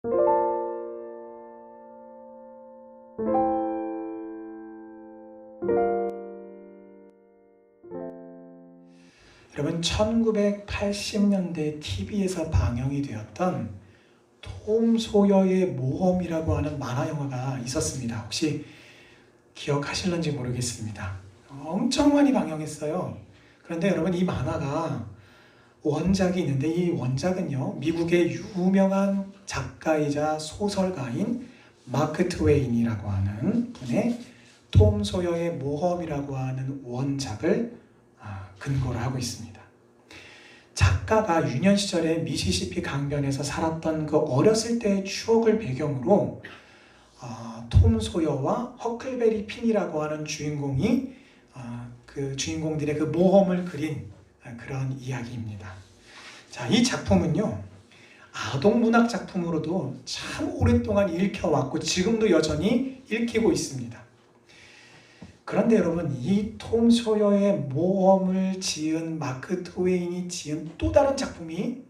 여러분, 1980년대 TV에서 방영이 되었던 톰 소여의 모험이라고 하는 만화 영화가 있었습니다. 혹시 기억하실런지 모르겠습니다. 엄청 많이 방영했어요. 그런데 여러분, 이 만화가 원작이 있는데, 이 원작은요, 미국의 유명한 작가이자 소설가인 마크 트웨인이라고 하는 분의 톰 소여의 모험이라고 하는 원작을 근거로 하고 있습니다. 작가가 유년 시절에 미시시피 강변에서 살았던 그 어렸을 때의 추억을 배경으로 톰 소여와 허클베리 핀이라고 하는 주인공이 그 주인공들의 그 모험을 그린 그런 이야기입니다. 자, 이 작품은요, 아동문학 작품으로도 참 오랫동안 읽혀왔고 지금도 여전히 읽히고 있습니다. 그런데 여러분, 이 톰 소여의 모험을 지은 마크 트웨인이 지은 또 다른 작품이,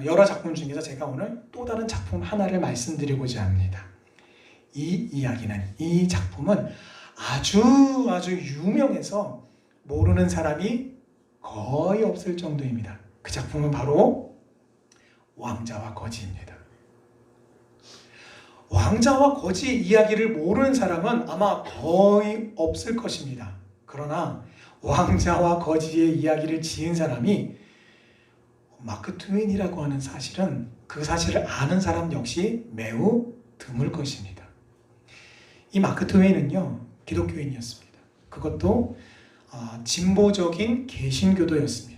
여러 작품 중에서 제가 오늘 또 다른 작품 하나를 말씀드리고자 합니다. 이 작품은 아주 유명해서 모르는 사람이 거의 없을 정도입니다. 그 작품은 바로 왕자와 거지입니다. 왕자와 거지 이야기를 모르는 사람은 아마 거의 없을 것입니다. 그러나 왕자와 거지의 이야기를 지은 사람이 마크 트웨인이라고 하는 사실은, 그 사실을 아는 사람 역시 매우 드물 것입니다. 이 마크 트웨인은요, 기독교인이었습니다. 그것도 진보적인 개신교도였습니다.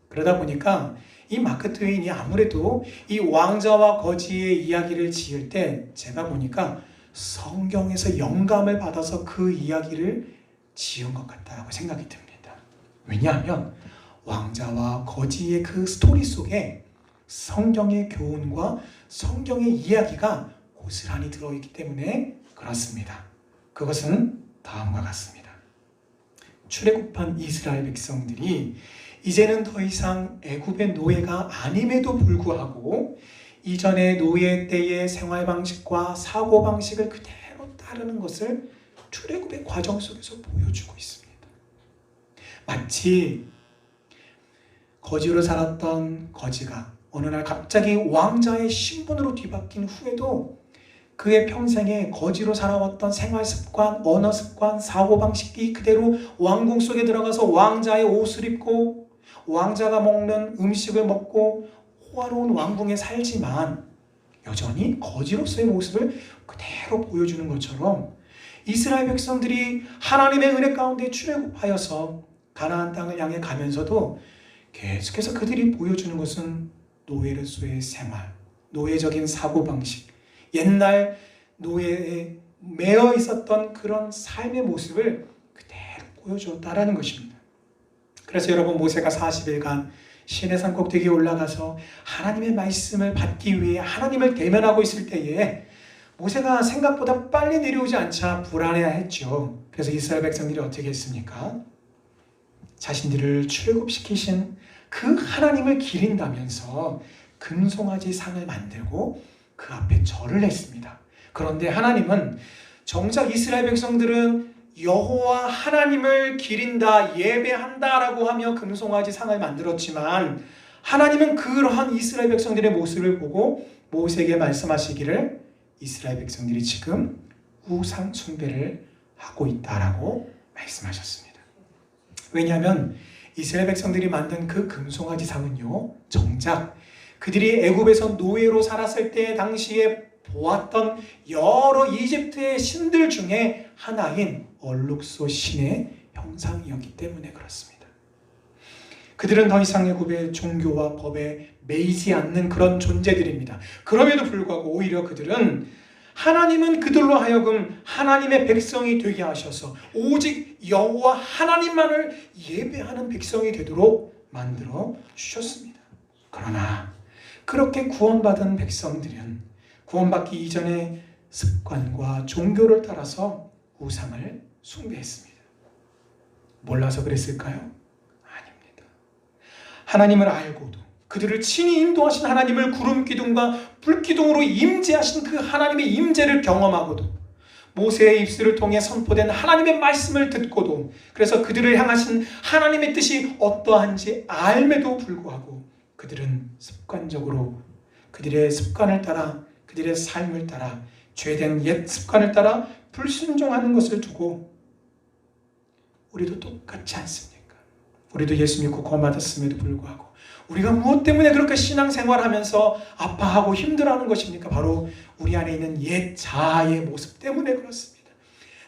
그러다 보니까 이 마크 트웨인이 아무래도 이 왕자와 거지의 이야기를 지을 때 제가 보니까 성경에서 영감을 받아서 그 이야기를 지은 것 같다고 생각이 듭니다. 왜냐하면 왕자와 거지의 그 스토리 속에 성경의 교훈과 성경의 이야기가 고스란히 들어있기 때문에 그렇습니다. 그것은 다음과 같습니다. 출애굽한 이스라엘 백성들이 이제는 더 이상 애굽의 노예가 아님에도 불구하고 이전의 노예 때의 생활 방식과 사고 방식을 그대로 따르는 것을 출애굽의 과정 속에서 보여주고 있습니다. 마치 거지로 살았던 거지가 어느 날 갑자기 왕자의 신분으로 뒤바뀐 후에도 그의 평생에 거지로 살아왔던 생활 습관, 언어 습관, 사고 방식이 그대로 왕궁 속에 들어가서 왕자의 옷을 입고 왕자가 먹는 음식을 먹고 호화로운 왕궁에 살지만 여전히 거지로서의 모습을 그대로 보여주는 것처럼 이스라엘 백성들이 하나님의 은혜 가운데 출애굽하여서 가나안 땅을 향해 가면서도 계속해서 그들이 보여주는 것은 노예로서의 생활, 노예적인 사고방식, 옛날 노예에 매여 있었던 그런 삶의 모습을 그대로 보여주었다라는 것입니다. 그래서 여러분, 모세가 40일간 시내산 꼭대기에 올라가서 하나님의 말씀을 받기 위해 하나님을 대면하고 있을 때에 모세가 생각보다 빨리 내려오지 않자 불안해했죠. 그래서 이스라엘 백성들이 어떻게 했습니까? 자신들을 출애굽시키신 그 하나님을 기린다면서 금송아지 상을 만들고 그 앞에 절을 했습니다. 그런데 하나님은 정작 이스라엘 백성들은 여호와 하나님을 기린다, 예배한다라고 하며 금송아지 상을 만들었지만 하나님은 그러한 이스라엘 백성들의 모습을 보고 모세에게 말씀하시기를 이스라엘 백성들이 지금 우상 숭배를 하고 있다라고 말씀하셨습니다. 왜냐하면 이스라엘 백성들이 만든 그 금송아지 상은요, 정작 그들이 애굽에서 노예로 살았을 때 당시에 보았던 여러 이집트의 신들 중에 하나인 얼룩소 신의 형상이었기 때문에 그렇습니다. 그들은 더 이상 애굽의 종교와 법에 매이지 않는 그런 존재들입니다. 그럼에도 불구하고 오히려 그들은 하나님은 그들로 하여금 하나님의 백성이 되게 하셔서 오직 여호와 하나님만을 예배하는 백성이 되도록 만들어 주셨습니다. 그러나 그렇게 구원받은 백성들은 구원받기 이전의 습관과 종교를 따라서 우상을 숭배했습니다. 몰라서 그랬을까요? 아닙니다. 하나님을 알고도 그들을 친히 인도하신 하나님을 구름 기둥과 불 기둥으로 임재하신 그 하나님의 임재를 경험하고도 모세의 입술을 통해 선포된 하나님의 말씀을 듣고도 그래서 그들을 향하신 하나님의 뜻이 어떠한지 알매도 불구하고 그들은 습관적으로 그들의 습관을 따라 그들의 삶을 따라 죄된 옛 습관을 따라 불순종하는 것을 두고 우리도 똑같지 않습니까? 우리도 예수 믿고 구원받았음에도 불구하고 우리가 무엇 때문에 그렇게 신앙생활하면서 아파하고 힘들어하는 것입니까? 바로 우리 안에 있는 옛 자아의 모습 때문에 그렇습니다.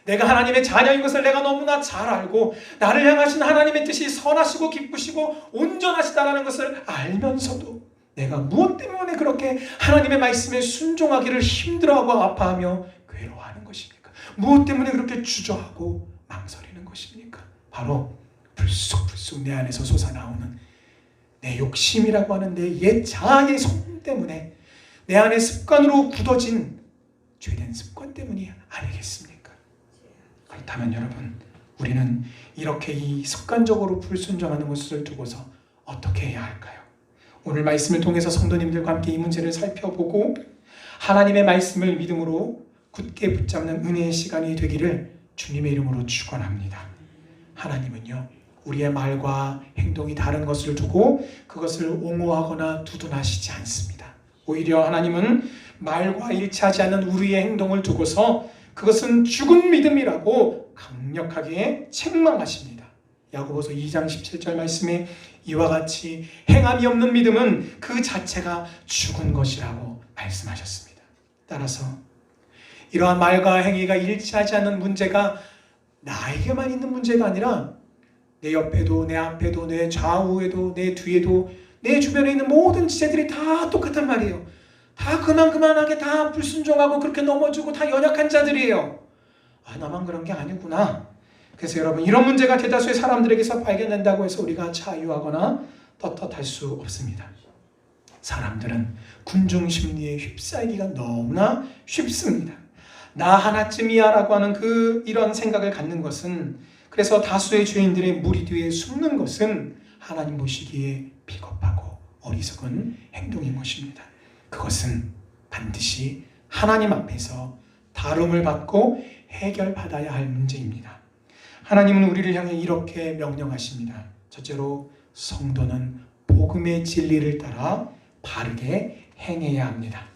내가 하나님의 자녀인 것을 내가 너무나 잘 알고 나를 향하신 하나님의 뜻이 선하시고 기쁘시고 온전하시다라는 것을 알면서도 내가 무엇 때문에 그렇게 하나님의 말씀에 순종하기를 힘들어하고 아파하며 괴로워하는 것입니까? 무엇 때문에 그렇게 주저하고 망설이는 것입니까? 바로 불쑥불쑥 내 안에서 솟아나오는 내 욕심이라고 하는 내 옛 자아의 손 때문에 내 안에 습관으로 굳어진 죄된 습관 때문이 아니겠습니까? 그렇다면 여러분, 우리는 이렇게 이 습관적으로 불순종하는 것을 두고서 어떻게 해야 할까요? 오늘 말씀을 통해서 성도님들과 함께 이 문제를 살펴보고 하나님의 말씀을 믿음으로 굳게 붙잡는 은혜의 시간이 되기를 주님의 이름으로 축원합니다. 하나님은요, 우리의 말과 행동이 다른 것을 두고 그것을 옹호하거나 두둔하시지 않습니다. 오히려 하나님은 말과 일치하지 않는 우리의 행동을 두고서 그것은 죽은 믿음이라고 강력하게 책망하십니다. 야고보서 2장 17절 말씀에 이와 같이 행함이 없는 믿음은 그 자체가 죽은 것이라고 말씀하셨습니다. 따라서 이러한 말과 행위가 일치하지 않는 문제가 나에게만 있는 문제가 아니라 내 옆에도 내 앞에도 내 좌우에도 내 뒤에도 내 주변에 있는 모든 지체들이 다 똑같단 말이에요. 다 그만하게 다 불순종하고 그렇게 넘어지고 다 연약한 자들이에요. 나만 그런 게 아니구나. 그래서 여러분, 이런 문제가 대다수의 사람들에게서 발견된다고 해서 우리가 자유하거나 떳떳할 수 없습니다. 사람들은 군중심리에 휩싸이기가 너무나 쉽습니다. 나 하나쯤이야 라고 하는 이런 생각을 갖는 것은, 그래서 다수의 죄인들의 무리 뒤에 숨는 것은 하나님 보시기에 비겁하고 어리석은 행동인 것입니다. 그것은 반드시 하나님 앞에서 다룸을 받고 해결받아야 할 문제입니다. 하나님은 우리를 향해 이렇게 명령하십니다. 첫째로, 성도는 복음의 진리를 따라 바르게 행해야 합니다.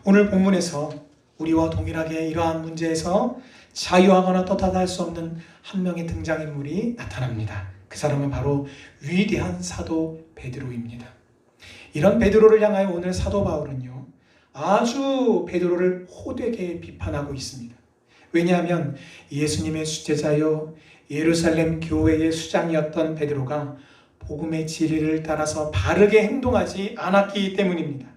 오늘 본문에서 우리와 동일하게 이러한 문제에서 자유하거나 떳떳할 수 없는 한 명의 등장인물이 나타납니다. 그 사람은 바로 위대한 사도 베드로입니다. 이런 베드로를 향하여 오늘 사도 바울은요, 아주 베드로를 호되게 비판하고 있습니다. 왜냐하면 예수님의 수제자요 예루살렘 교회의 수장이었던 베드로가 복음의 진리를 따라서 바르게 행동하지 않았기 때문입니다.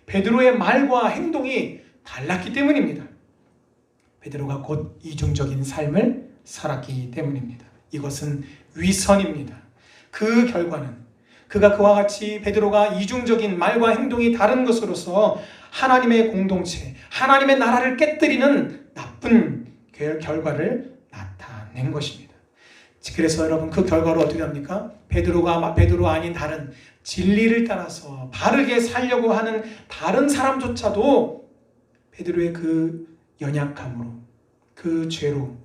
베드로의 말과 행동이 달랐기 때문입니다. 베드로가 곧 이중적인 삶을 살았기 때문입니다. 이것은 위선입니다. 그 결과는 그가 그와 같이 베드로가 이중적인 말과 행동이 다른 것으로서 하나님의 공동체, 하나님의 나라를 깨뜨리는 나쁜 결과를 나타낸 것입니다. 그래서 여러분, 그 결과로 어떻게 합니까? 베드로가 베드로 아닌 다른 진리를 따라서 바르게 살려고 하는 다른 사람조차도 베드로의 그 연약함으로, 그 죄로,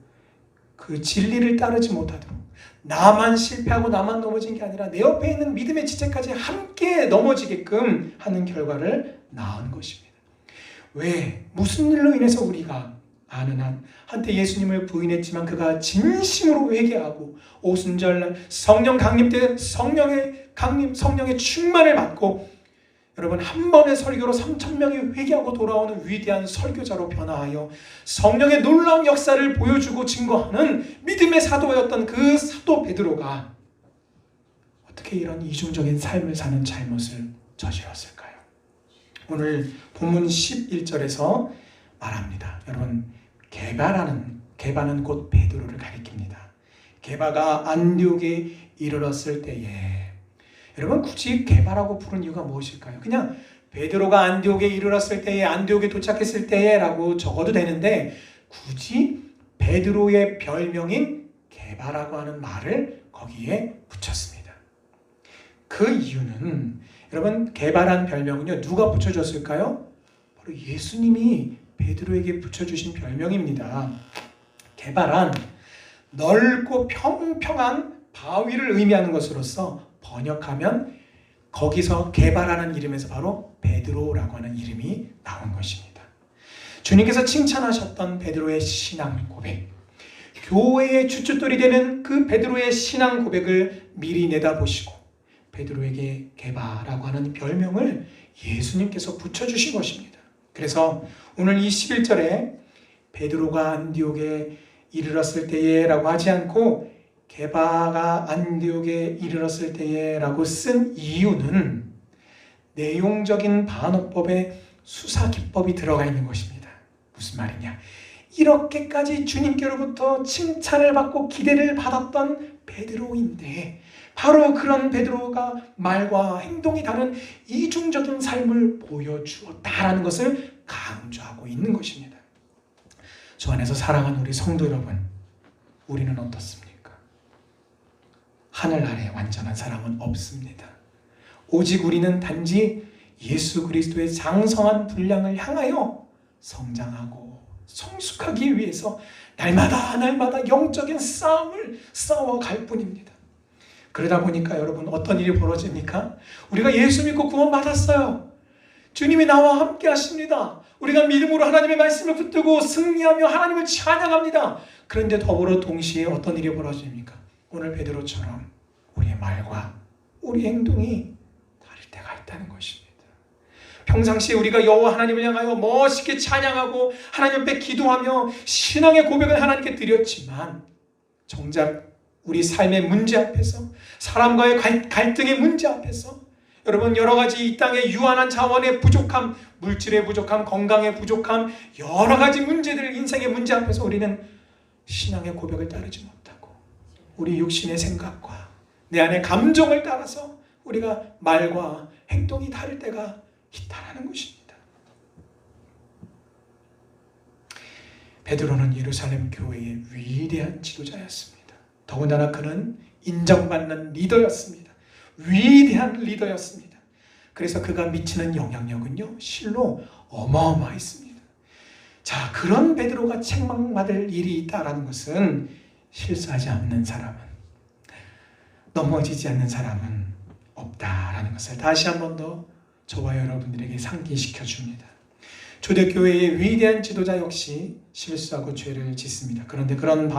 그 진리를 따르지 못하도록, 나만 실패하고 나만 넘어진 게 아니라 내 옆에 있는 믿음의 지체까지 함께 넘어지게끔 하는 결과를 낳은 것입니다. 왜? 무슨 일로 인해서 우리가 아는 한 한때 예수님을 부인했지만 그가 진심으로 회개하고 오순절날 성령 강림 때 성령의 충만을 받고 여러분, 한 번의 설교로 3,000명이 회개하고 돌아오는 위대한 설교자로 변화하여 성령의 놀라운 역사를 보여주고 증거하는 믿음의 사도였던 그 사도 베드로가 어떻게 이런 이중적인 삶을 사는 잘못을 저질렀을까요? 오늘 본문 11절에서 말합니다. 여러분, 게바는 곧 베드로를 가리킵니다. 게바가 안디옥에 이르렀을 때에, 여러분, 굳이 게바라고 부른 이유가 무엇일까요? 그냥 베드로가 안디옥에 이르렀을 때에, 안디옥에 도착했을 때에 라고 적어도 되는데 굳이 베드로의 별명인 게바라고 하는 말을 거기에 붙였습니다. 그 이유는 여러분 개발한 별명은요 누가 붙여줬을까요? 바로 예수님이 베드로에게 붙여주신 별명입니다. 개발한 넓고 평평한 바위를 의미하는 것으로서 번역하면 거기서 개발하는 이름에서 바로 베드로라고 하는 이름이 나온 것입니다. 주님께서 칭찬하셨던 베드로의 신앙 고백, 교회의 주춧돌이 되는 그 베드로의 신앙 고백을 미리 내다보시고 베드로에게 게바라고 하는 별명을 예수님께서 붙여주신 것입니다. 그래서 오늘 이 11절에 베드로가 안디옥에 이르렀을 때에 라고 하지 않고 게바가 안디옥에 이르렀을 때에 라고 쓴 이유는 내용적인 반어법에 수사 기법이 들어가 있는 것입니다. 무슨 말이냐? 이렇게까지 주님께로부터 칭찬을 받고 기대를 받았던 베드로인데 바로 그런 베드로가 말과 행동이 다른 이중적인 삶을 보여주었다라는 것을 강조하고 있는 것입니다. 저 안에서 사랑하는 우리 성도 여러분, 우리는 어떻습니까? 하늘 아래 완전한 사람은 없습니다. 오직 우리는 단지 예수 그리스도의 장성한 분량을 향하여 성장하고 성숙하기 위해서 날마다 영적인 싸움을 싸워갈 뿐입니다. 그러다 보니까 여러분 어떤 일이 벌어집니까? 우리가 예수 믿고 구원 받았어요. 주님이 나와 함께 하십니다. 우리가 믿음으로 하나님의 말씀을 붙들고 승리하며 하나님을 찬양합니다. 그런데 더불어 동시에 어떤 일이 벌어집니까? 오늘 베드로처럼 우리의 말과 우리 행동이 다를 때가 있다는 것입니다. 평상시에 우리가 여호와 하나님을 향하여 멋있게 찬양하고 하나님 앞에 기도하며 신앙의 고백을 하나님께 드렸지만 정작 우리 삶의 문제 앞에서 사람과의 갈등의 문제 앞에서 여러분 여러 가지 이 땅의 유한한 자원의 부족함, 물질의 부족함, 건강의 부족함, 여러 가지 문제들, 인생의 문제 앞에서 우리는 신앙의 고백을 따르지 못하고 우리 육신의 생각과 내 안의 감정을 따라서 우리가 말과 행동이 다를 때가 있다라는 것입니다. 베드로는 예루살렘 교회의 위대한 지도자였습니다. 더군다나 그는 인정받는 리더였습니다. 위대한 리더였습니다. 그래서 그가 미치는 영향력은요 실로 어마어마했습니다. 자, 그런 베드로가 책망받을 일이 있다라는 것은 실수하지 않는 사람은, 넘어지지 않는 사람은 없다라는 것을 다시 한 번 더 저와 여러분들에게 상기시켜 줍니다. 초대교회의 위대한 지도자 역시 실수하고 죄를 짓습니다. 그런데 그런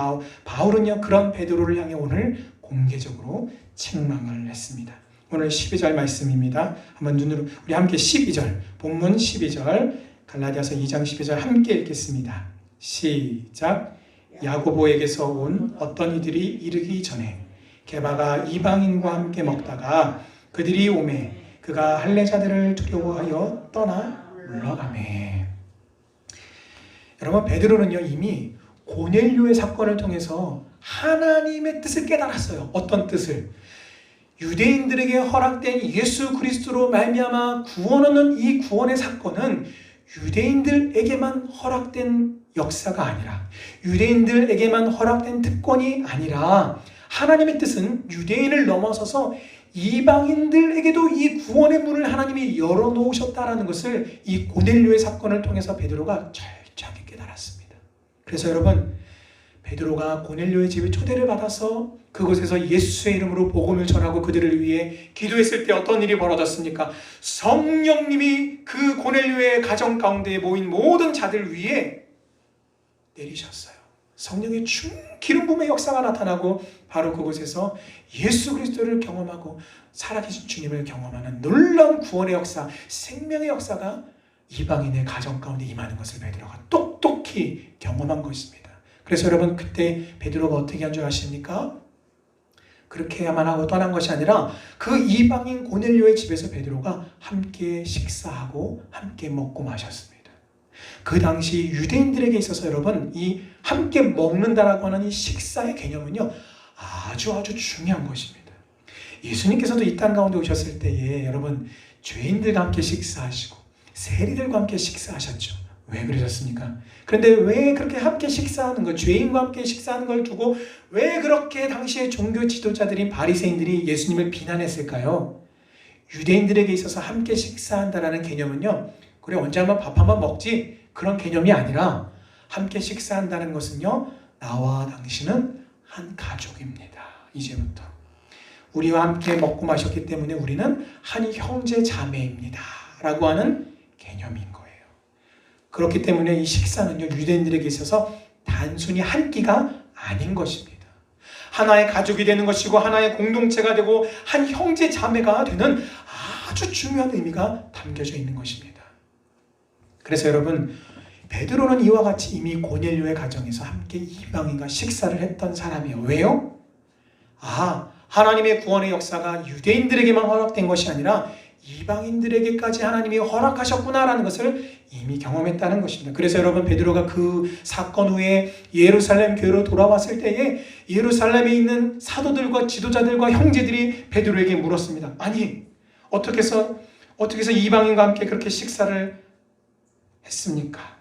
바울은요 그런 베드로를 향해 오늘 공개적으로 책망을 했습니다. 오늘 12절 말씀입니다. 한번 눈으로 우리 함께 12절, 본문 12절, 갈라디아서 2장 12절 함께 읽겠습니다. 시작. 야고보에게서 온 어떤 이들이 이르기 전에 게바가 이방인과 함께 먹다가 그들이 오매 그가 할례자들을 두려워하여 떠나 물러가매. 여러분 베드로는요 이미 고넬료의 사건을 통해서 하나님의 뜻을 깨달았어요. 어떤 뜻을? 유대인들에게 허락된 예수 그리스도로 말미암아 구원 얻는 이 구원의 사건은 유대인들에게만 허락된 역사가 아니라 유대인들에게만 허락된 특권이 아니라 하나님의 뜻은 유대인을 넘어서서 이방인들에게도 이 구원의 문을 하나님이 열어놓으셨다는 것을 이 고넬료의 사건을 통해서 베드로가 철저하게 깨달았습니다. 그래서 여러분 베드로가 고넬료의 집에 초대를 받아서 그곳에서 예수의 이름으로 복음을 전하고 그들을 위해 기도했을 때 어떤 일이 벌어졌습니까? 성령님이 그 고넬료의 가정 가운데 모인 모든 자들 위에 내리셨어요. 성령의 기름 부음의 역사가 나타나고 바로 그곳에서 예수 그리스도를 경험하고 살아계신 주님을 경험하는 놀라운 구원의 역사, 생명의 역사가 이방인의 가정 가운데 임하는 것을 베드로가 똑똑히 경험한 것입니다. 그래서 여러분 그때 베드로가 어떻게 한 줄 아십니까? 그렇게 해야만 하고 떠난 것이 아니라 그 이방인 고넬료의 집에서 베드로가 함께 식사하고 함께 먹고 마셨습니다. 그 당시 유대인들에게 있어서 여러분 이 함께 먹는다라고 하는 이 식사의 개념은요 아주 중요한 것입니다. 예수님께서도 이 땅 가운데 오셨을 때에 여러분 죄인들과 함께 식사하시고 세리들과 함께 식사하셨죠. 왜 그러셨습니까? 그런데 왜 그렇게 함께 식사하는 것, 죄인과 함께 식사하는 걸 두고 왜 그렇게 당시의 종교 지도자들인 바리새인들이 예수님을 비난했을까요? 유대인들에게 있어서 함께 식사한다라는 개념은요, 그래 언제 한번 밥 한번 먹지 그런 개념이 아니라 함께 식사한다는 것은요, 나와 당신은 한 가족입니다. 이제부터 우리와 함께 먹고 마셨기 때문에 우리는 한 형제 자매입니다 라고 하는 개념인 거예요. 그렇기 때문에 이 식사는요, 유대인들에게 있어서 단순히 한 끼가 아닌 것입니다. 하나의 가족이 되는 것이고 하나의 공동체가 되고 한 형제 자매가 되는 아주 중요한 의미가 담겨져 있는 것입니다. 그래서 여러분, 베드로는 이와 같이 이미 고넬료의 가정에서 함께 이방인과 식사를 했던 사람이에요. 왜요? 하나님의 구원의 역사가 유대인들에게만 허락된 것이 아니라 이방인들에게까지 하나님이 허락하셨구나라는 것을 이미 경험했다는 것입니다. 그래서 여러분, 베드로가 그 사건 후에 예루살렘 교회로 돌아왔을 때에 예루살렘에 있는 사도들과 지도자들과 형제들이 베드로에게 물었습니다. 아니, 어떻게 해서 이방인과 함께 그렇게 식사를 했습니까?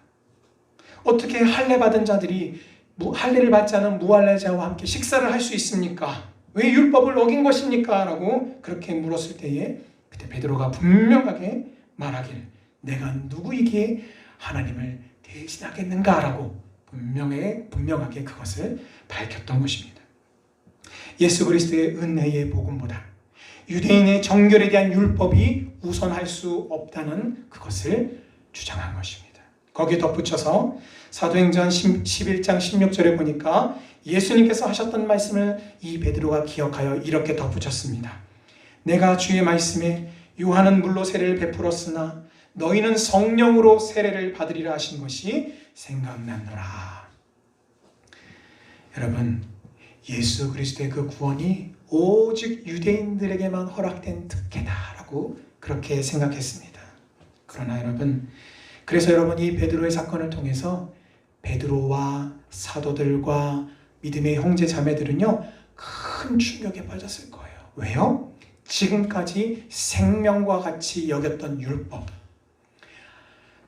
어떻게 할례 받은 자들이 할례를 받지 않은 무할례자와 함께 식사를 할 수 있습니까? 왜 율법을 어긴 것입니까? 라고 그렇게 물었을 때에 그때 베드로가 분명하게 말하기를, 내가 누구에게 하나님을 대신하겠는가? 라고 분명하게 그것을 밝혔던 것입니다. 예수 그리스도의 은혜의 복음보다 유대인의 정결에 대한 율법이 우선할 수 없다는 그것을 주장한 것입니다. 거기에 덧붙여서 사도행전 11장 16절에 보니까 예수님께서 하셨던 말씀을 이 베드로가 기억하여 이렇게 덧붙였습니다. 내가 주의 말씀에 요한은 물로 세례를 베풀었으나 너희는 성령으로 세례를 받으리라 하신 것이 생각났노라. 여러분, 예수 그리스도의 그 구원이 오직 유대인들에게만 허락된 특혜다라고 그렇게 생각했습니다. 그러나 여러분, 그래서 여러분, 이 베드로의 사건을 통해서 베드로와 사도들과 믿음의 형제 자매들은요, 큰 충격에 빠졌을 거예요. 왜요? 지금까지 생명과 같이 여겼던 율법,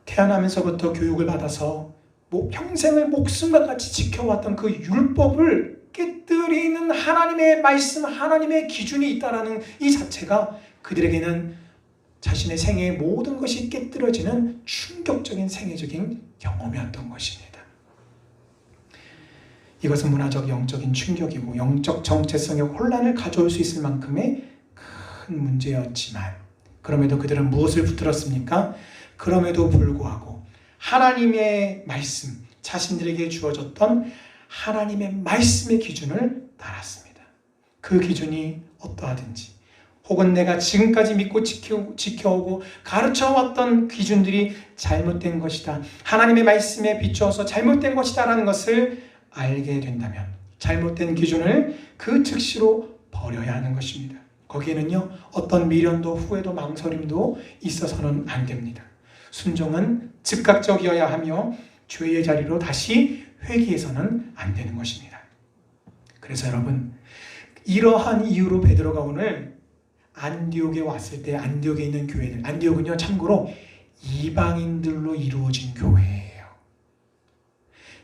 태어나면서부터 교육을 받아서 평생을 목숨과 같이 지켜왔던 그 율법을 깨뜨리는 하나님의 말씀, 하나님의 기준이 있다는 이 자체가 그들에게는 자신의 생애의 모든 것이 깨뜨려지는 충격적인 생애적인 경험이었던 것입니다. 이것은 문화적, 영적인 충격이고 영적 정체성의 혼란을 가져올 수 있을 만큼의 큰 문제였지만, 그럼에도 그들은 무엇을 붙들었습니까? 그럼에도 불구하고 하나님의 말씀, 자신들에게 주어졌던 하나님의 말씀의 기준을 따랐습니다. 그 기준이 어떠하든지, 혹은 내가 지금까지 믿고 지켜오고 가르쳐왔던 기준들이 잘못된 것이다, 하나님의 말씀에 비추어서 잘못된 것이다 라는 것을 알게 된다면 잘못된 기준을 그 즉시로 버려야 하는 것입니다. 거기에는요, 어떤 미련도 후회도 망설임도 있어서는 안 됩니다. 순종은 즉각적이어야 하며 죄의 자리로 다시 회귀해서는 안 되는 것입니다. 그래서 여러분, 이러한 이유로 베드로가 오늘 안디옥에 왔을 때, 안디옥에 있는 교회들, 안디옥은요 참고로 이방인들로 이루어진 교회예요.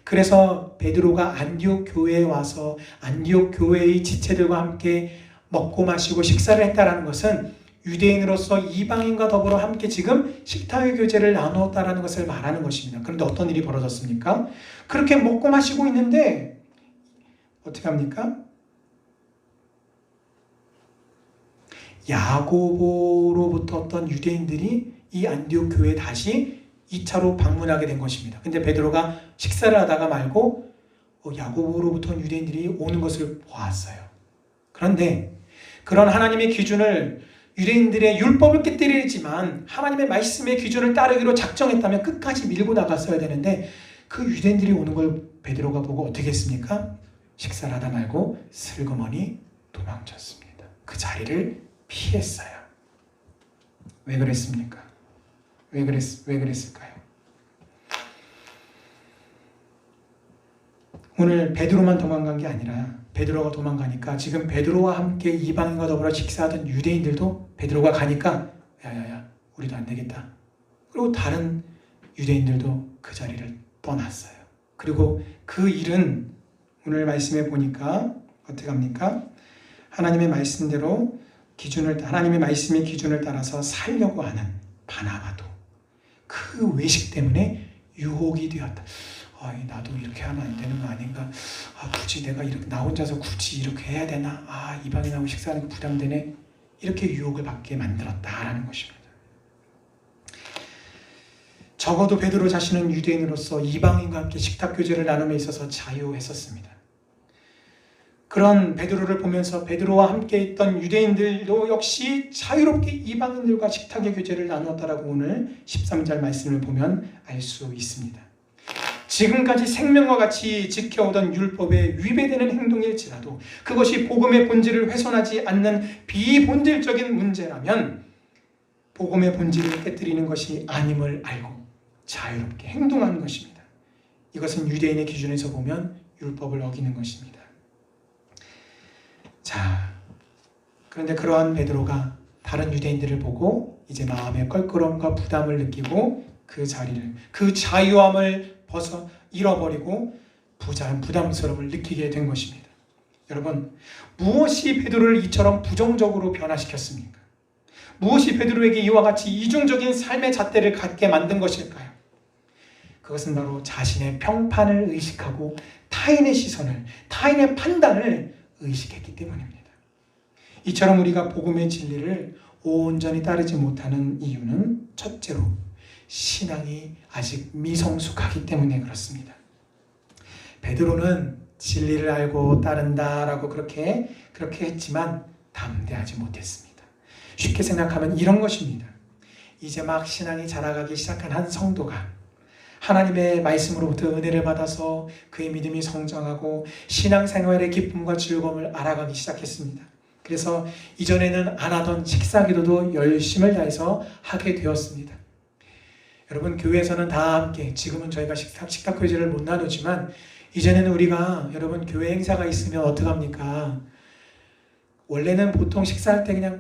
그래서 베드로가 안디옥 교회에 와서 안디옥 교회의 지체들과 함께 먹고 마시고 식사를 했다는 것은 유대인으로서 이방인과 더불어 함께 지금 식탁의 교제를 나누었다는 것을 말하는 것입니다. 그런데 어떤 일이 벌어졌습니까? 그렇게 먹고 마시고 있는데 어떻게 합니까? 야고보로부터 어떤 유대인들이 이 안디옥 교회에 다시 2차로 방문하게 된 것입니다. 근데 베드로가 식사를 하다가 말고 야고보로부터 유대인들이 오는 것을 보았어요. 그런데 그런 하나님의 기준을, 유대인들의 율법을 깨뜨리지만 하나님의 말씀의 기준을 따르기로 작정했다면 끝까지 밀고 나갔어야 되는데, 그 유대인들이 오는 걸 베드로가 보고 어떻게 했습니까? 식사를 하다 말고 슬그머니 도망쳤습니다. 그 자리를 피했어요. 왜 그랬습니까? 왜 그랬을까요? 오늘 베드로만 도망간 게 아니라 베드로가 도망가니까 지금 베드로와 함께 이방인과 더불어 식사하던 유대인들도 베드로가 가니까 야야야, 우리도 안 되겠다. 그리고 다른 유대인들도 그 자리를 떠났어요. 그리고 그 일은 오늘 말씀에 보니까 어떻게 합니까? 하나님의 말씀대로 하나님의 말씀의 기준을 따라서 살려고 하는 바나바도 그 외식 때문에 유혹이 되었다. 나도 이렇게 하면 안 되는 거 아닌가? 굳이 내가 이렇게 나 혼자서 굳이 이렇게 해야 되나? 이방에 나오고 식사하는 게 부담되네. 이렇게 유혹을 받게 만들었다라는 것입니다. 적어도 베드로 자신은 유대인으로서 이방인과 함께 식탁 교제를 나눔에 있어서 자유했었습니다. 그런 베드로를 보면서 베드로와 함께 있던 유대인들도 역시 자유롭게 이방인들과 식탁의 교제를 나누었다라고 오늘 13절 말씀을 보면 알 수 있습니다. 지금까지 생명과 같이 지켜오던 율법에 위배되는 행동일지라도 그것이 복음의 본질을 훼손하지 않는 비본질적인 문제라면 복음의 본질을 깨뜨리는 것이 아님을 알고 자유롭게 행동하는 것입니다. 이것은 유대인의 기준에서 보면 율법을 어기는 것입니다. 자, 그런데 그러한 베드로가 다른 유대인들을 보고 이제 마음의 껄끄러움과 부담을 느끼고 그 자리를, 그 자유함을 잃어버리고 부담스러움을 느끼게 된 것입니다. 여러분, 무엇이 베드로를 이처럼 부정적으로 변화시켰습니까? 무엇이 베드로에게 이와 같이 이중적인 삶의 잣대를 갖게 만든 것일까요? 그것은 바로 자신의 평판을 의식하고 타인의 시선을, 타인의 판단을 의식했기 때문입니다. 이처럼 우리가 복음의 진리를 온전히 따르지 못하는 이유는 첫째로 신앙이 아직 미성숙하기 때문에 그렇습니다. 베드로는 진리를 알고 따른다라고 그렇게 했지만 담대하지 못했습니다. 쉽게 생각하면 이런 것입니다. 이제 막 신앙이 자라가기 시작한 한 성도가 하나님의 말씀으로부터 은혜를 받아서 그의 믿음이 성장하고 신앙생활의 기쁨과 즐거움을 알아가기 시작했습니다. 그래서 이전에는 안 하던 식사기도도 열심을 다해서 하게 되었습니다. 여러분, 교회에서는 다 함께, 지금은 저희가 식탁 교제를 못 나누지만 이전에는 우리가, 여러분, 교회 행사가 있으면 어떡합니까? 원래는 보통 식사할 때 그냥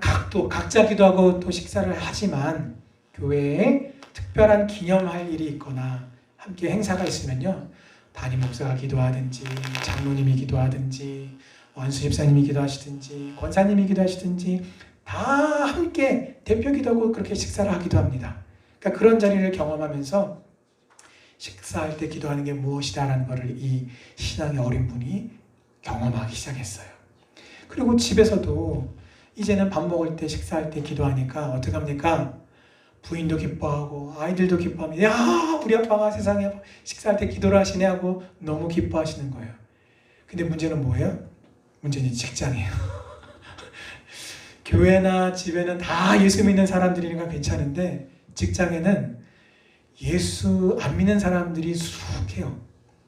각자 기도하고 또 식사를 하지만 교회에 특별한 기념할 일이 있거나 함께 행사가 있으면요, 담임 목사가 기도하든지 장로님이 기도하든지 원수 집사님이 기도하시든지 권사님이 기도하시든지 다 함께 대표 기도하고 그렇게 식사를 하기도 합니다. 그러니까 그런 자리를 경험하면서 식사할 때 기도하는 게 무엇이다라는 것을 이 신앙의 어린 분이 경험하기 시작했어요. 그리고 집에서도 이제는 밥 먹을 때 식사할 때 기도하니까 어떡합니까? 부인도 기뻐하고 아이들도 기뻐합니다. 야, 우리 아빠가 세상에 식사할 때 기도를 하시네 하고 너무 기뻐하시는 거예요. 근데 문제는 뭐예요? 문제는 직장이에요. 교회나 집에는 다 예수 믿는 사람들이니까 괜찮은데 직장에는 예수 안 믿는 사람들이 수두룩해요.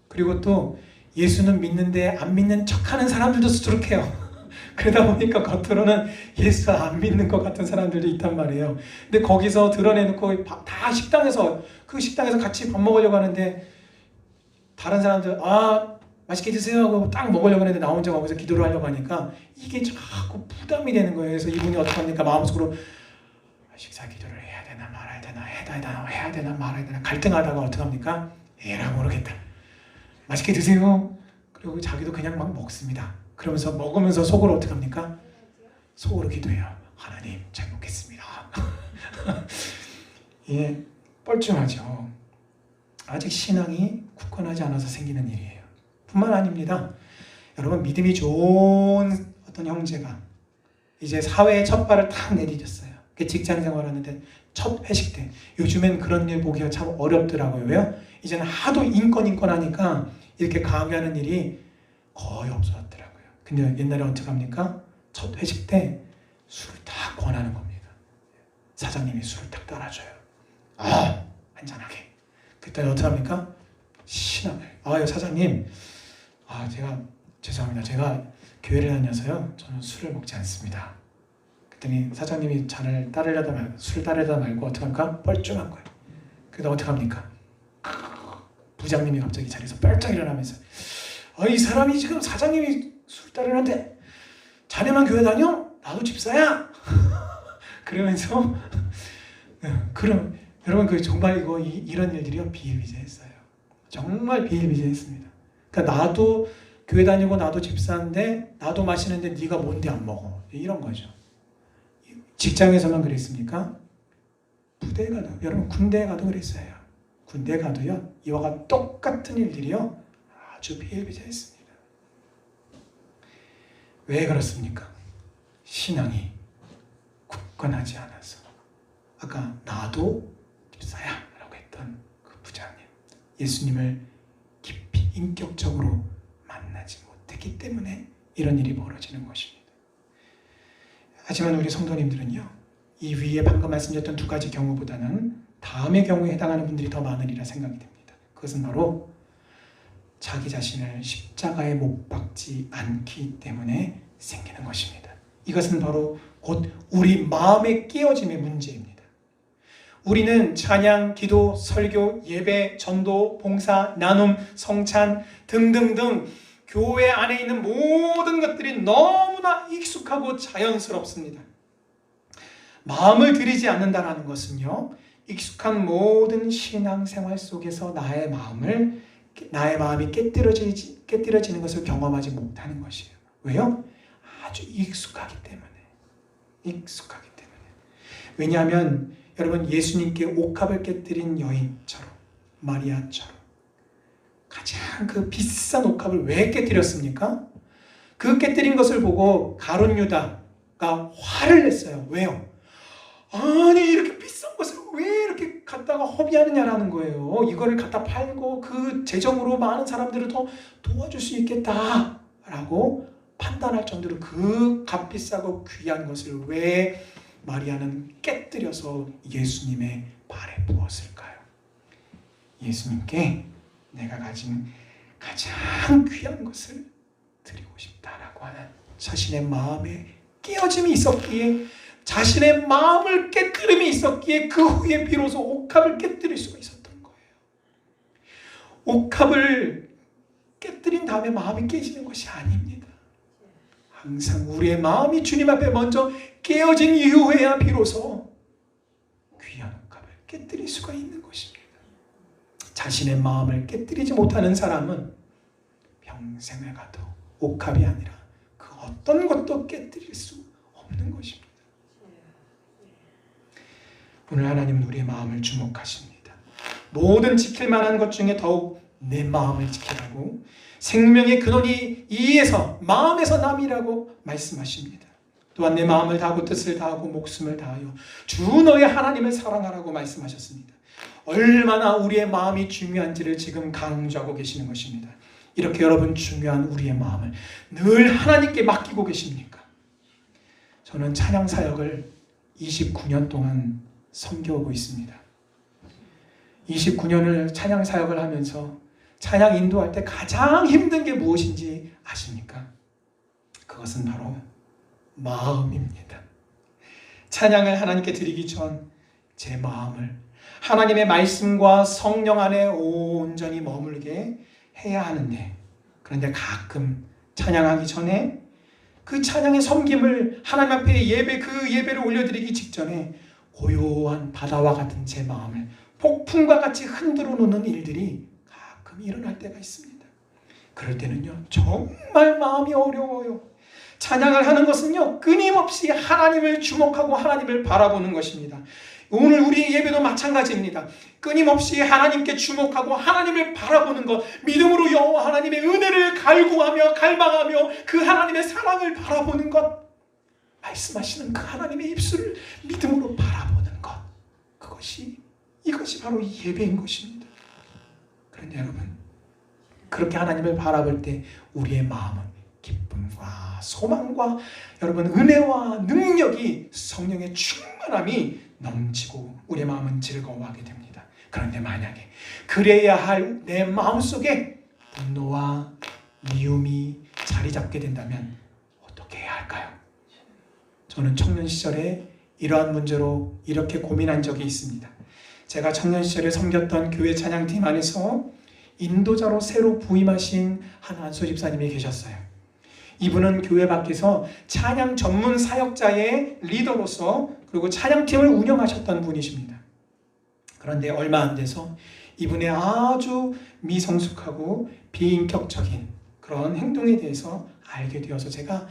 그리고 또 예수는 믿는데 안 믿는 척하는 사람들도 수두룩해요. 그러다 보니까 겉으로는 예수 안 믿는 것 같은 사람들도 있단 말이에요. 근데 거기서 드러내놓고 다 그 식당에서 같이 밥 먹으려고 하는데 다른 사람들 맛있게 드세요 하고 딱 먹으려고 하는데 나 혼자 거기서 기도를 하려고 하니까 이게 자꾸 부담이 되는 거예요. 그래서 이분이 어떻게 합니까? 마음속으로 식사 기도를 해야 되나 말아야 되나 해야 되나 말아야 되나 갈등하다가 어떻게 합니까? 에라 모르겠다. 맛있게 드세요. 그리고 자기도 그냥 막 먹습니다. 그러면서 먹으면서 속으로 어떻게 합니까? 속으로 기도해요. 하나님 잘 먹겠습니다. 예, 뻘쭘하죠. 아직 신앙이 굳건하지 않아서 생기는 일이에요. 뿐만 아닙니다. 여러분, 믿음이 좋은 어떤 형제가 이제 사회에 첫 발을 탁 내디뎠어요. 직장 생활하는데 첫 회식 때, 요즘엔 그런 일 보기가 참 어렵더라고요. 왜요? 이제는 하도 인권 하니까 이렇게 강요하는 일이 거의 없어졌더라고요. 근데 옛날에 어떻게 합니까? 첫 회식 때 술을 딱 권하는 겁니다. 사장님이 술을 딱 따라줘요. 한잔하게. 그때 어떻게 합니까? 신앙을. 사장님, 제가 죄송합니다. 제가 교회를 다녀서요, 저는 술을 먹지 않습니다. 그랬더니 사장님이 술을 따르려다 말고 어떻게 합니까? 뻘쭘한 거예요. 그래서 어떻게 합니까? 부장님이 갑자기 자리에서 뻘쩍 일어나면서 이 사람이 지금 사장님이 술 따르는데 자네만 교회 다녀? 나도 집사야. 그러면서 그럼 여러분 정말 이런 일들이요 비일비재했어요. 정말 비일비재했습니다. 그러니까 나도 교회 다니고 나도 집사인데 나도 마시는데 네가 뭔데 안 먹어? 이런 거죠. 직장에서만 그랬습니까? 부대에 가도, 여러분 군대에 가도 그랬어요. 군대에 가도요, 이와 같은 똑같은 일들이요 아주 비일비재했습니다. 왜 그렇습니까? 신앙이 굳건하지 않아서. 아까 나도 집사야 라고 했던 그 부장님, 예수님을 깊이 인격적으로 만나지 못했기 때문에 이런 일이 벌어지는 것입니다. 하지만 우리 성도님들은요, 이 위에 방금 말씀드렸던 두 가지 경우보다는 다음의 경우에 해당하는 분들이 더 많으리라 생각이 됩니다. 그것은 바로 자기 자신을 십자가에 못 박지 않기 때문에 생기는 것입니다. 이것은 바로 곧 우리 마음의 깨어짐의 문제입니다. 우리는 찬양, 기도, 설교, 예배, 전도, 봉사, 나눔, 성찬 등등등 교회 안에 있는 모든 것들이 너무나 익숙하고 자연스럽습니다. 마음을 들이지 않는다는 것은요, 익숙한 모든 신앙생활 속에서 나의 마음이 깨뜨려지는 것을 경험하지 못하는 것이에요. 왜요? 아주 익숙하기 때문에. 왜냐하면 여러분, 예수님께 옥합을 깨뜨린 여인처럼, 마리아처럼 가장 그 비싼 옥합을 왜 깨뜨렸습니까? 그 깨뜨린 것을 보고 가룟 유다가 화를 냈어요. 왜요? 아니, 이렇게 비싼 것을 왜 이렇게 갖다가 허비하느냐라는 거예요. 이거를 갖다 팔고 그 재정으로 많은 사람들을 더 도와줄 수 있겠다라고 판단할 정도로 그 값비싸고 귀한 것을 왜 마리아는 깨뜨려서 예수님의 발에 부었을까요? 예수님께 내가 가진 가장 귀한 것을 드리고 싶다라고 하는 자신의 마음에 깨어짐이 있었기에, 자신의 마음을 깨뜨림이 있었기에 그 후에 비로소 옥합을 깨뜨릴 수가 있었던 거예요. 옥합을 깨뜨린 다음에 마음이 깨지는 것이 아닙니다. 항상 우리의 마음이 주님 앞에 먼저 깨어진 이후에야 비로소 귀한 옥합을 깨뜨릴 수가 있는 것입니다. 자신의 마음을 깨뜨리지 못하는 사람은 평생을 가도 옥합이 아니라 그 어떤 것도 깨뜨릴 수 없는 것입니다. 오늘 하나님은 우리의 마음을 주목하십니다. 모든 지킬 만한 것 중에 더욱 내 마음을 지키라고, 생명의 근원이 이에서, 마음에서 남이라고 말씀하십니다. 또한 내 마음을 다하고 뜻을 다하고 목숨을 다하여 주 너의 하나님을 사랑하라고 말씀하셨습니다. 얼마나 우리의 마음이 중요한지를 지금 강조하고 계시는 것입니다. 이렇게 여러분, 중요한 우리의 마음을 늘 하나님께 맡기고 계십니까? 저는 찬양 사역을 29년 동안 섬겨오고 있습니다. 29년을 찬양 사역을 하면서 찬양 인도할 때 가장 힘든 게 무엇인지 아십니까? 그것은 바로 마음입니다. 찬양을 하나님께 드리기 전 제 마음을 하나님의 말씀과 성령 안에 온전히 머물게 해야 하는데, 그런데 가끔 찬양하기 전에 그 찬양의 섬김을 하나님 앞에 그 예배를 올려드리기 직전에 고요한 바다와 같은 제 마음을 폭풍과 같이 흔들어 놓는 일들이 가끔 일어날 때가 있습니다. 그럴 때는요, 정말 마음이 어려워요. 찬양을 하는 것은요, 끊임없이 하나님을 주목하고 하나님을 바라보는 것입니다. 오늘 우리 예배도 마찬가지입니다. 끊임없이 하나님께 주목하고 하나님을 바라보는 것, 믿음으로 여호와 하나님의 은혜를 갈구하며 갈망하며 그 하나님의 사랑을 바라보는 것, 말씀하시는 그 하나님의 입술을 믿음으로 바라보는 것, 이것이 바로 예배인 것입니다. 그런데 여러분, 그렇게 하나님을 바라볼 때 우리의 마음은 기쁨과 소망과 여러분, 은혜와 능력이, 성령의 충만함이 넘치고 우리의 마음은 즐거워하게 됩니다. 그런데 만약에 그래야 할 내 마음속에 분노와 미움이 자리 잡게 된다면 어떻게 해야 할까요? 저는 청년 시절에 이러한 문제로 이렇게 고민한 적이 있습니다. 제가 청년 시절에 섬겼던 교회 찬양팀 안에서 인도자로 새로 부임하신 한 안수 집사님이 계셨어요. 이분은 교회 밖에서 찬양 전문 사역자의 리더로서 그리고 찬양팀을 운영하셨던 분이십니다. 그런데 얼마 안 돼서 이분의 아주 미성숙하고 비인격적인 그런 행동에 대해서 알게 되어서 제가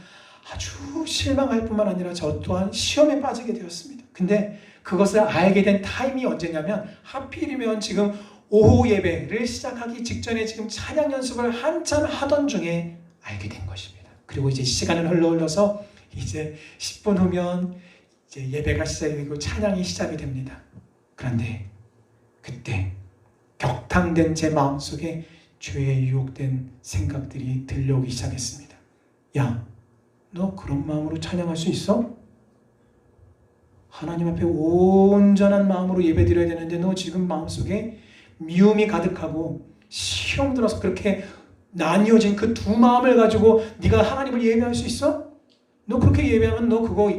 아주 실망할 뿐만 아니라 저 또한 시험에 빠지게 되었습니다. 근데 그것을 알게 된 타임이 언제냐면 하필이면 지금 오후 예배를 시작하기 직전에 지금 찬양 연습을 한참 하던 중에 알게 된 것입니다. 그리고 이제 시간은 흘러서 이제 10분 후면 이제 예배가 시작이 되고 찬양이 시작이 됩니다. 그런데 그때 격탕된 제 마음속에 죄에 유혹된 생각들이 들려오기 시작했습니다. 야, 너 그런 마음으로 찬양할 수 있어? 하나님 앞에 온전한 마음으로 예배드려야 되는데 너 지금 마음속에 미움이 가득하고 시험 들어서 그렇게 나뉘어진 그 두 마음을 가지고 네가 하나님을 예배할 수 있어? 너 그렇게 예배하면 너 그거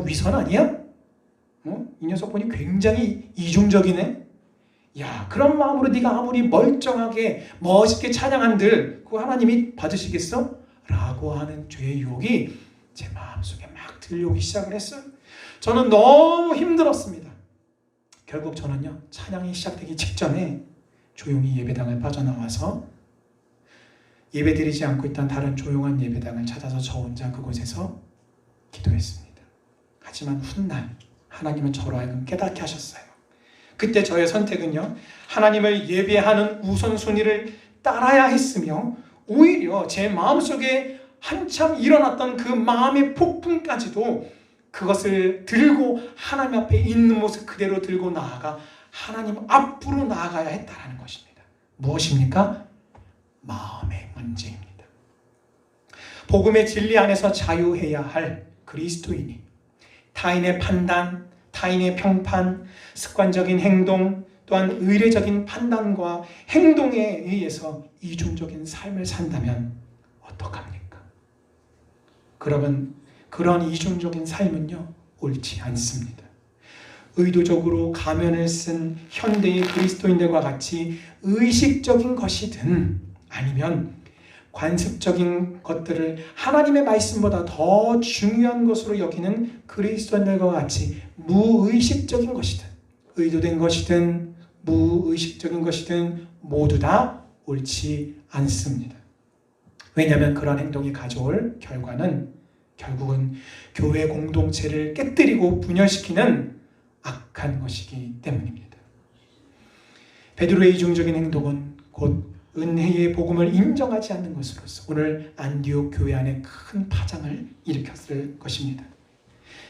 위선 아니야? 이 녀석 보니 굉장히 이중적이네. 야, 그런 마음으로 네가 아무리 멀쩡하게 멋있게 찬양한들 그거 하나님이 받으시겠어? 라고 하는 죄의 유혹이 제 마음속에 막 들려오기 시작을 했어요. 저는 너무 힘들었습니다. 결국 저는요, 찬양이 시작되기 직전에 조용히 예배당을 빠져나와서 예배드리지 않고 있던 다른 조용한 예배당을 찾아서 저 혼자 그곳에서 기도했습니다. 하지만 훗날 하나님은 저로 하여금 깨닫게 하셨어요. 그때 저의 선택은요, 하나님을 예배하는 우선순위를 따라야 했으며 오히려 제 마음속에 한참 일어났던 그 마음의 폭풍까지도 그것을 들고 하나님 앞에 있는 모습 그대로 들고 나아가 하나님 앞으로 나아가야 했다는 것입니다. 무엇입니까? 마음의 문제입니다. 복음의 진리 안에서 자유해야 할 그리스도인이 타인의 판단, 타인의 평판, 습관적인 행동, 또한 의례적인 판단과 행동에 의해서 이중적인 삶을 산다면 어떡합니까? 그러면 그런 이중적인 삶은요, 옳지 않습니다. 의도적으로 가면을 쓴 현대의 그리스도인들과 같이 의식적인 것이든 아니면 관습적인 것들을 하나님의 말씀보다 더 중요한 것으로 여기는 그리스도인들과 같이 무의식적인 것이든 의도된 것이든 무의식적인 것이든 모두 다 옳지 않습니다. 왜냐하면 그런 행동이 가져올 결과는 결국은 교회 공동체를 깨뜨리고 분열시키는 악한 것이기 때문입니다. 베드로의 이중적인 행동은 곧 은혜의 복음을 인정하지 않는 것으로서 오늘 안디옥 교회 안에 큰 파장을 일으켰을 것입니다.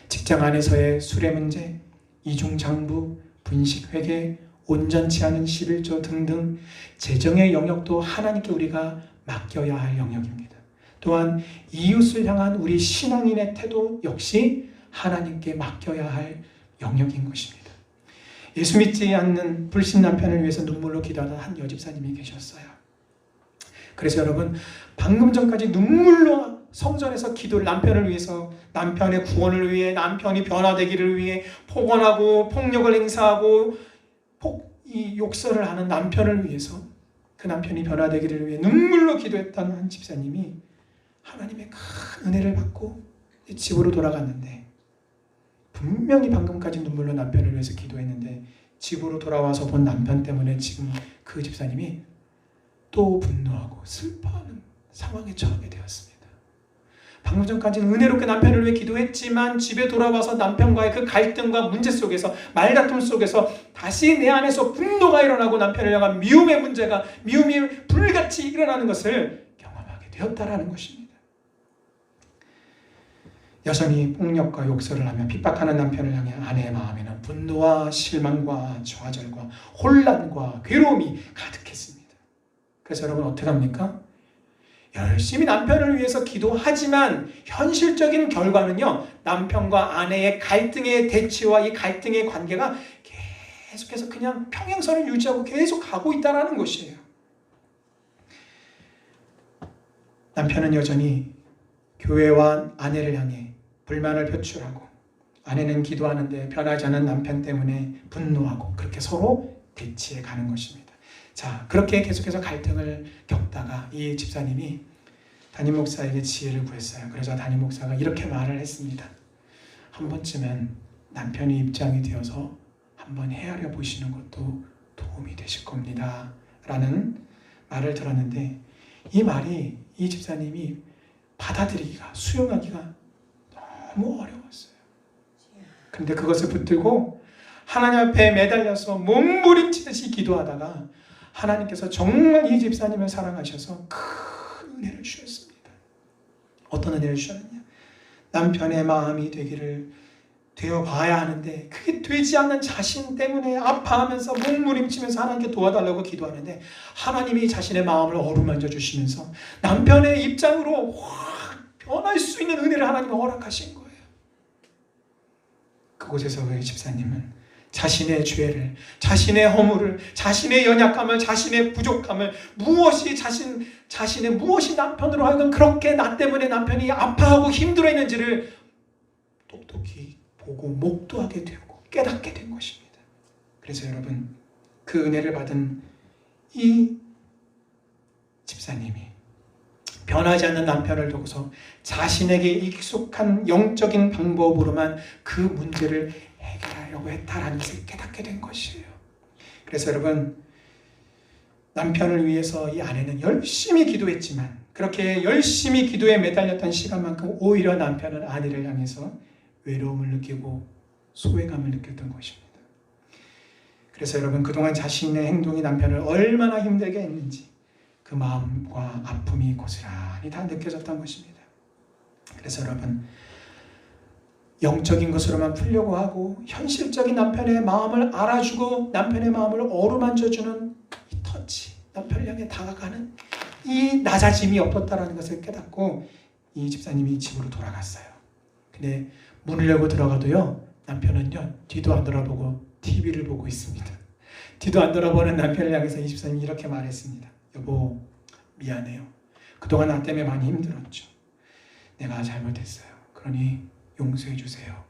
직장 안에서의 술의 문제, 이중장부, 분식회계, 온전치 않은 11조 등등 재정의 영역도 하나님께 우리가 맡겨야 할 영역입니다. 또한 이웃을 향한 우리 신앙인의 태도 역시 하나님께 맡겨야 할 영역인 것입니다. 예수 믿지 않는 불신 남편을 위해서 눈물로 기도하던 한 여집사님이 계셨어요. 그래서 여러분, 방금 전까지 눈물로 성전에서 기도를 남편을 위해서, 남편의 구원을 위해, 남편이 변화되기를 위해 폭언하고 폭력을 행사하고 이 욕설을 하는 남편을 위해서, 그 남편이 변화되기를 위해 눈물로 기도했던 한 집사님이 하나님의 큰 은혜를 받고 집으로 돌아갔는데, 분명히 방금까지 눈물로 남편을 위해서 기도했는데 집으로 돌아와서 본 남편 때문에 지금 그 집사님이 또 분노하고 슬퍼하는 상황에 처하게 되었습니다. 방금 전까지는 은혜롭게 남편을 위해 기도했지만 집에 돌아와서 남편과의 그 갈등과 문제 속에서, 말다툼 속에서 다시 내 안에서 분노가 일어나고 남편을 향한 미움이 불같이 일어나는 것을 경험하게 되었다라는 것입니다. 여성이 폭력과 욕설을 하며 핍박하는 남편을 향해 아내의 마음에는 분노와 실망과 좌절과 혼란과 괴로움이 가득했습니다. 그래서 여러분 어떻게 합니까? 열심히 남편을 위해서 기도하지만 현실적인 결과는요, 남편과 아내의 갈등의 대치와 이 갈등의 관계가 계속해서 그냥 평행선을 유지하고 계속 가고 있다는 것이에요. 남편은 여전히 교회와 아내를 향해 불만을 표출하고, 아내는 기도하는데 변하지 않은 남편 때문에 분노하고, 그렇게 서로 대치해 가는 것입니다. 자, 그렇게 계속해서 갈등을 겪다가 이 집사님이 담임 목사에게 지혜를 구했어요. 그래서 담임 목사가 이렇게 말을 했습니다. 한 번쯤은 남편이 입장이 되어서 한번 헤아려 보시는 것도 도움이 되실 겁니다. 라는 말을 들었는데, 이 말이 이 집사님이 받아들이기가, 수용하기가 너무 어려웠어요. 근데 그것을 붙들고 하나님 앞에 매달려서 몸부림치듯이 기도하다가 하나님께서 정말 이 집사님을 사랑하셔서 큰 은혜를 주셨습니다. 어떤 은혜를 주셨느냐? 남편의 마음이 되어 봐야 하는데 그게 되지 않는 자신 때문에 아파하면서 몸부림치면서 하나님께 도와달라고 기도하는데 하나님이 자신의 마음을 어루만져 주시면서 남편의 입장으로 확 변할 수 있는 은혜를 하나님이 허락하신 거예요. 그곳에서 그 집사님은 자신의 죄를, 자신의 허물을, 자신의 연약함을, 자신의 부족함을, 자신의 무엇이 남편으로 하여금 그렇게 나 때문에 남편이 아파하고 힘들어했는지를 똑똑히 보고 목도하게 되고 깨닫게 된 것입니다. 그래서 여러분, 그 은혜를 받은 이 집사님이 변하지 않는 남편을 두고서 자신에게 익숙한 영적인 방법으로만 그 문제를 해결하려고 했다라는 것을 깨닫게 된 것이에요. 그래서 여러분, 남편을 위해서 이 아내는 열심히 기도했지만 그렇게 열심히 기도에 매달렸던 시간만큼 오히려 남편은 아내를 향해서 외로움을 느끼고 소외감을 느꼈던 것입니다. 그래서 여러분, 그동안 자신의 행동이 남편을 얼마나 힘들게 했는지 그 마음과 아픔이 고스란히 다 느껴졌던 것입니다. 그래서 여러분, 영적인 것으로만 풀려고 하고 현실적인 남편의 마음을 알아주고 남편의 마음을 어루만져주는 이 터치, 남편을 향해 다가가는 이 낮아짐이 없었다는 것을 깨닫고 이 집사님이 집으로 돌아갔어요. 근데 문을 열고 들어가도요, 남편은요 뒤도 안 돌아보고 TV를 보고 있습니다. 뒤도 안 돌아보는 남편을 향해서 이 집사님이 이렇게 말했습니다. 여보, 미안해요. 그동안 나 때문에 많이 힘들었죠. 내가 잘못했어요. 그러니 용서해 주세요.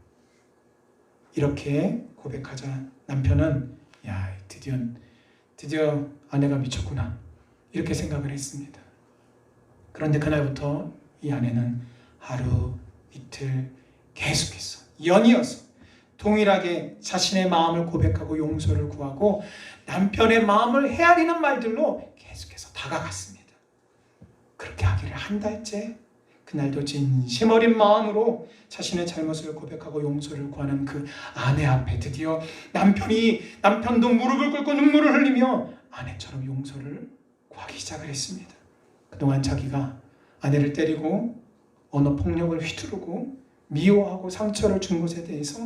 이렇게 고백하자 남편은 야, 드디어 아내가 미쳤구나, 이렇게 생각을 했습니다. 그런데 그날부터 이 아내는 하루, 이틀 계속해서 연이어서 동일하게 자신의 마음을 고백하고 용서를 구하고 남편의 마음을 헤아리는 말들로 계속해서 다가갔습니다. 그렇게 하기를 한 달째, 그날도 진심 어린 마음으로 자신의 잘못을 고백하고 용서를 구하는 그 아내 앞에 드디어 남편도 무릎을 꿇고 눈물을 흘리며 아내처럼 용서를 구하기 시작을 했습니다. 그동안 자기가 아내를 때리고 언어폭력을 휘두르고 미워하고 상처를 준 것에 대해서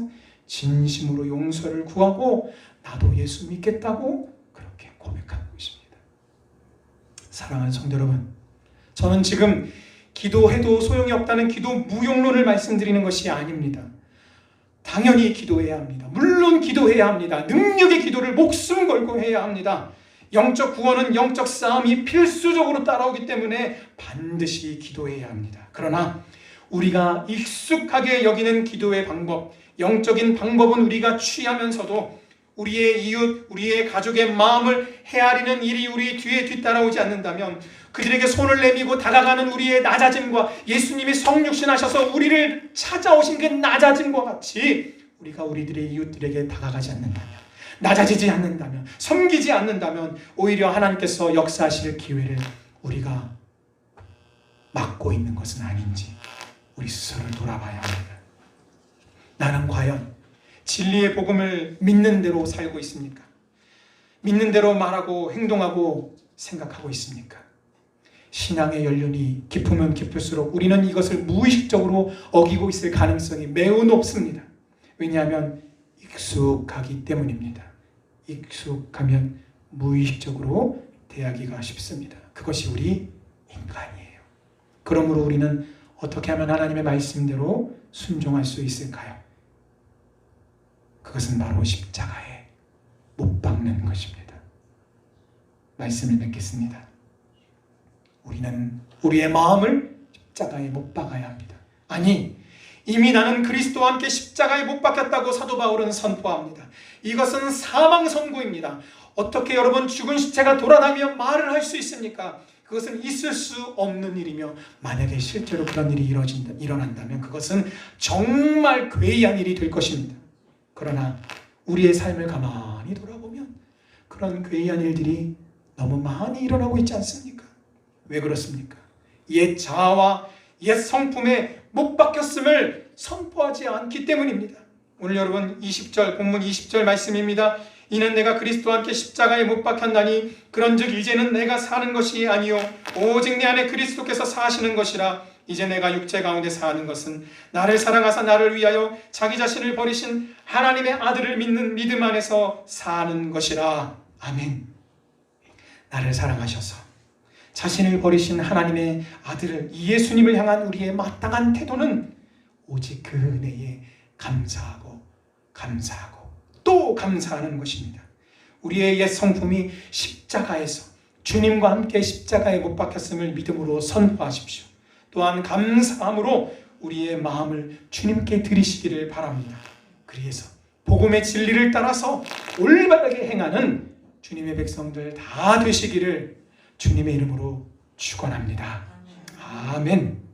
진심으로 용서를 구하고 나도 예수 믿겠다고 그렇게 고백하고 있습니다. 사랑하는 성도 여러분, 저는 지금 기도해도 소용이 없다는 기도 무용론을 말씀드리는 것이 아닙니다. 당연히 기도해야 합니다. 물론 기도해야 합니다. 능력의 기도를 목숨 걸고 해야 합니다. 영적 구원은 영적 싸움이 필수적으로 따라오기 때문에 반드시 기도해야 합니다. 그러나 우리가 익숙하게 여기는 기도의 방법, 영적인 방법은 우리가 취하면서도 우리의 이웃, 우리의 가족의 마음을 헤아리는 일이 우리 뒤에 뒤따라오지 않는다면, 그들에게 손을 내밀고 다가가는 우리의 낮아짐과 예수님이 성육신하셔서 우리를 찾아오신 그 낮아짐과 같이 우리가 우리들의 이웃들에게 다가가지 않는다면, 낮아지지 않는다면, 섬기지 않는다면 오히려 하나님께서 역사하실 기회를 우리가 막고 있는 것은 아닌지 우리 스스로를 돌아봐야 합니다. 나는 과연 진리의 복음을 믿는 대로 살고 있습니까? 믿는 대로 말하고 행동하고 생각하고 있습니까? 신앙의 연륜이 깊으면 깊을수록 우리는 이것을 무의식적으로 어기고 있을 가능성이 매우 높습니다. 왜냐하면 익숙하기 때문입니다. 익숙하면 무의식적으로 대하기가 쉽습니다. 그것이 우리 인간이에요. 그러므로 우리는 어떻게 하면 하나님의 말씀대로 순종할 수 있을까요? 그것은 바로 십자가에 못 박는 것입니다. 말씀을 맺겠습니다. 우리는 우리의 마음을 십자가에 못 박아야 합니다. 아니, 이미 나는 그리스도와 함께 십자가에 못 박혔다고 사도 바울은 선포합니다. 이것은 사망 선고입니다. 어떻게 여러분 죽은 시체가 돌아다니며 말을 할 수 있습니까? 그것은 있을 수 없는 일이며, 만약에 실제로 그런 일이 일어난다면 그것은 정말 괴이한 일이 될 것입니다. 그러나 우리의 삶을 가만히 돌아보면 그런 괴이한 일들이 너무 많이 일어나고 있지 않습니까? 왜 그렇습니까? 옛 자아와 옛 성품에 못 박혔음을 선포하지 않기 때문입니다. 오늘 여러분 20절 본문 20절 말씀입니다. 이는 내가 그리스도와 함께 십자가에 못 박혔나니 그런즉 이제는 내가 사는 것이 아니요 오직 내 안에 그리스도께서 사시는 것이라. 이제 내가 육체 가운데 사는 것은 나를 사랑하사 나를 위하여 자기 자신을 버리신 하나님의 아들을 믿는 믿음 안에서 사는 것이라. 아멘. 나를 사랑하셔서 자신을 버리신 하나님의 아들을 예수님을 향한 우리의 마땅한 태도는 오직 그 은혜에 감사하고 또 감사하는 것입니다. 우리의 옛 성품이 십자가에서 주님과 함께 십자가에 못 박혔음을 믿음으로 선포하십시오. 또한 감사함으로 우리의 마음을 주님께 드리시기를 바랍니다. 그래서 복음의 진리를 따라서 올바르게 행하는 주님의 백성들 다 되시기를 주님의 이름으로 축원합니다. 아멘.